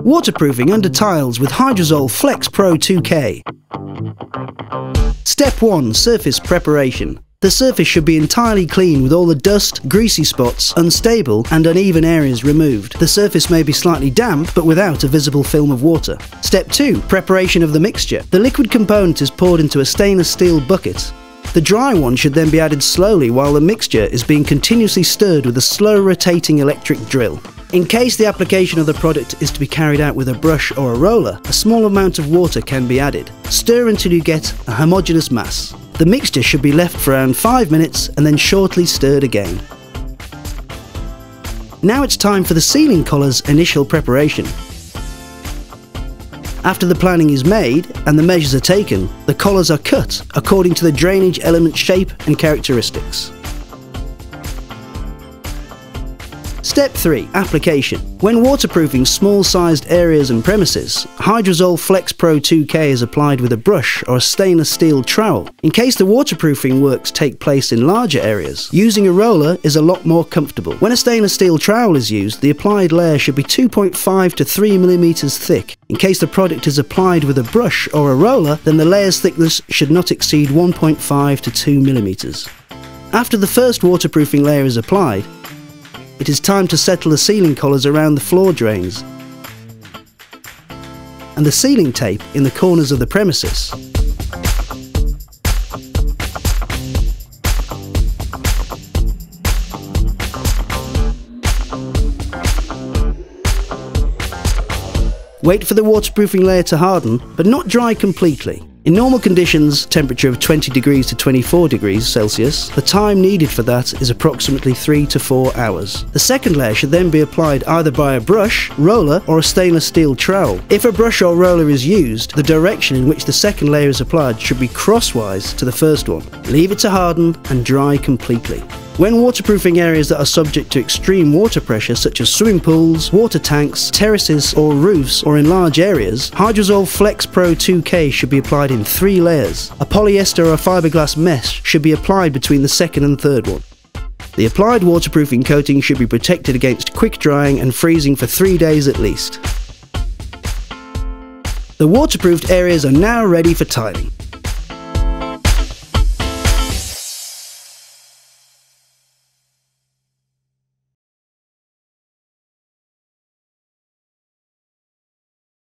Waterproofing under tiles with HYDROZOL FLEX PRO 2K. Step 1. Surface preparation. The surface should be entirely clean with all the dust, greasy spots, unstable and uneven areas removed. The surface may be slightly damp but without a visible film of water. Step 2. Preparation of the mixture. The liquid component is poured into a stainless steel bucket. The dry one should then be added slowly while the mixture is being continuously stirred with a slow rotating electric drill. In case the application of the product is to be carried out with a brush or a roller, a small amount of water can be added. Stir until you get a homogeneous mass. The mixture should be left for around 5 minutes and then shortly stirred again. Now it's time for the ceiling collar's initial preparation. After the planning is made and the measures are taken, the collars are cut according to the drainage element shape and characteristics. Step 3. Application. When waterproofing small-sized areas and premises, HYDROZOL FLEX PRO 2K is applied with a brush or a stainless steel trowel. In case the waterproofing works take place in larger areas, using a roller is a lot more comfortable. When a stainless steel trowel is used, the applied layer should be 2.5 to 3 mm thick. In case the product is applied with a brush or a roller, then the layer's thickness should not exceed 1.5 to 2 mm. After the first waterproofing layer is applied, it is time to settle the ceiling collars around the floor drains and the ceiling tape in the corners of the premises. Wait for the waterproofing layer to harden, but not dry completely. In normal conditions, temperature of 20 degrees to 24 degrees Celsius, the time needed for that is approximately 3 to 4 hours. The second layer should then be applied either by a brush, roller or a stainless steel trowel. If a brush or roller is used, the direction in which the second layer is applied should be crosswise to the first one. Leave it to harden and dry completely. When waterproofing areas that are subject to extreme water pressure such as swimming pools, water tanks, terraces or roofs or in large areas, HYDROZOL FLEX PRO 2K should be applied in 3 layers. A polyester or a fiberglass mesh should be applied between the second and third one. The applied waterproofing coating should be protected against quick drying and freezing for 3 days at least. The waterproofed areas are now ready for tiling.